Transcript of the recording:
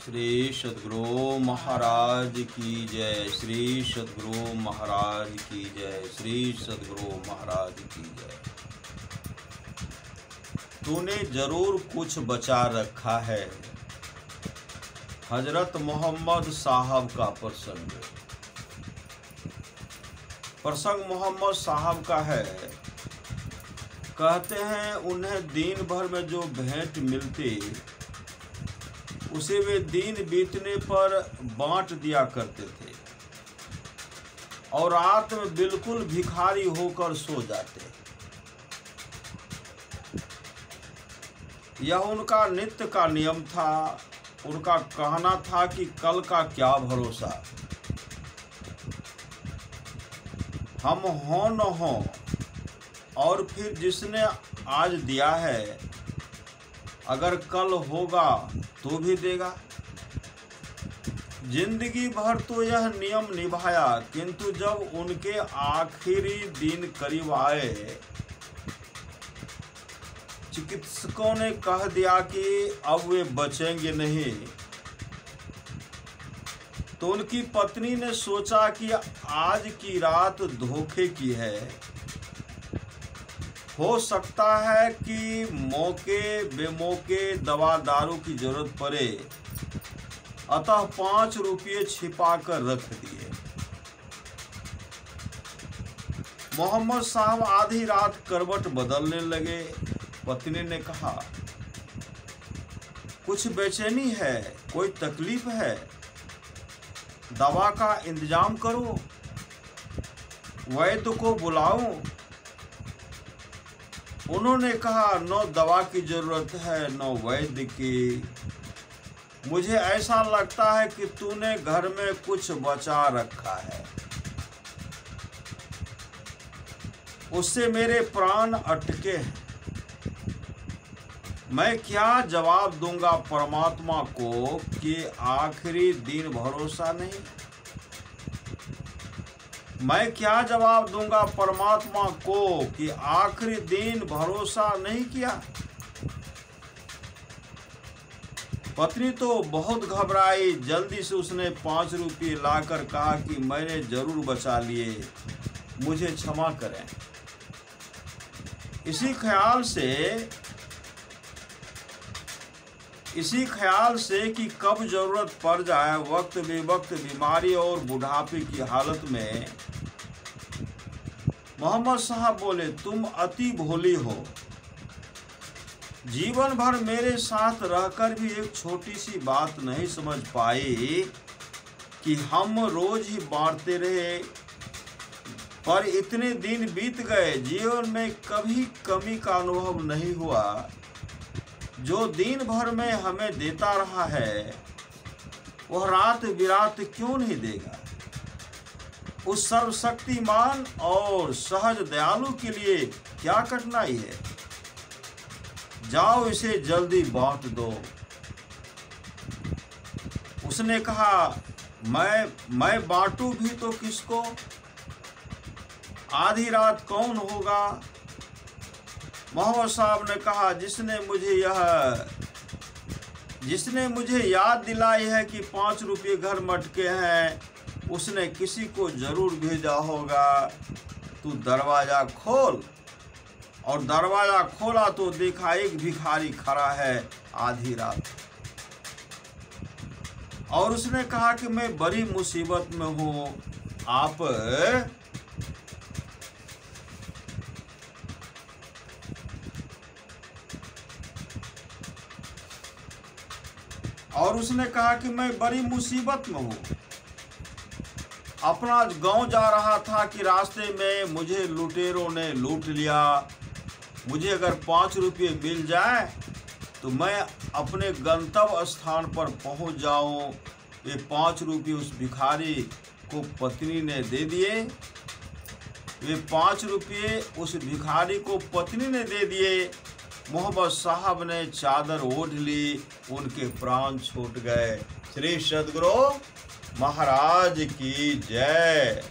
श्री सद्गुरु महाराज की जय। श्री सद्गुरु महाराज की जय। श्री सद्गुरु महाराज की जय। तूने जरूर कुछ बचा रखा है। हजरत मोहम्मद साहब का प्रसंग मोहम्मद साहब का है। कहते हैं उन्हें दिन भर में जो भेंट मिलती उसे वे दिन बीतने पर बांट दिया करते थे और रात में बिल्कुल भिखारी होकर सो जाते। यह उनका नित्य का नियम था। उनका कहना था कि कल का क्या भरोसा, हम हो न हो, और फिर जिसने आज दिया है अगर कल होगा तो भी देगा। जिंदगी भर तो यह नियम निभाया, किंतु जब उनके आखिरी दिन करीब आए, चिकित्सकों ने कह दिया कि अब वे बचेंगे नहीं, तो उनकी पत्नी ने सोचा कि आज की रात धोखे की है। हो सकता है कि मौके बेमौके दवा दारू की जरूरत पड़े, अतः 5 रुपये छिपा कर रख दिए। मोहम्मद साहब आधी रात करवट बदलने लगे। पत्नी ने कहा, कुछ बेचैनी है, कोई तकलीफ है, दवा का इंतजाम करो, वैद्य को बुलाऊं। उन्होंने कहा, न दवा की जरूरत है न वैद्य की। मुझे ऐसा लगता है कि तूने घर में कुछ बचा रखा है, उससे मेरे प्राण अटके हैं। मैं क्या जवाब दूंगा परमात्मा को कि आखिरी दिन भरोसा नहीं? मैं क्या जवाब दूंगा परमात्मा को कि आखिरी दिन भरोसा नहीं किया? पत्नी तो बहुत घबराई। जल्दी से उसने 5 रुपये लाकर कहा कि मैंने जरूर बचा लिए, मुझे क्षमा करें। इसी ख्याल से कि कब जरूरत पड़ जाए, वक्त बेवक्त बीमारी और बुढ़ापे की हालत में मोहम्मद साहब बोले, तुम अति भोली हो। जीवन भर मेरे साथ रहकर भी एक छोटी सी बात नहीं समझ पाई कि हम रोज ही बांटते रहे, पर इतने दिन बीत गए, जीवन में कभी कमी का अनुभव नहीं हुआ। जो दिन भर में हमें देता रहा है वह रात बिरात क्यों नहीं देगा? उस सर्वशक्तिमान और सहज दयालु के लिए क्या कठिनाई है? जाओ इसे जल्दी बांट दो। उसने कहा, मैं बांटूं भी तो किसको? आधी रात कौन होगा? मोहम्मद साहब ने कहा, जिसने मुझे याद दिलाई है कि 5 रुपये घर मटके हैं, उसने किसी को जरूर भेजा होगा। तू दरवाजा खोल। और दरवाजा खोला तो देखा एक भिखारी खड़ा है आधी रात। और उसने कहा कि मैं बड़ी मुसीबत में हूं, आप मैं बड़ी मुसीबत में हूं। अपना गांव जा रहा था कि रास्ते में मुझे लुटेरों ने लूट लिया। मुझे अगर 5 रुपये मिल जाए तो मैं अपने गंतव्य स्थान पर पहुंच जाऊं। ये 5 रुपये उस भिखारी को पत्नी ने दे दिए। वे 5 रुपये उस भिखारी को पत्नी ने दे दिए। मोहम्मद साहब ने चादर ओढ़ ली, उनके प्राण छूट गए। श्री सद्गुरु महाराज की जय।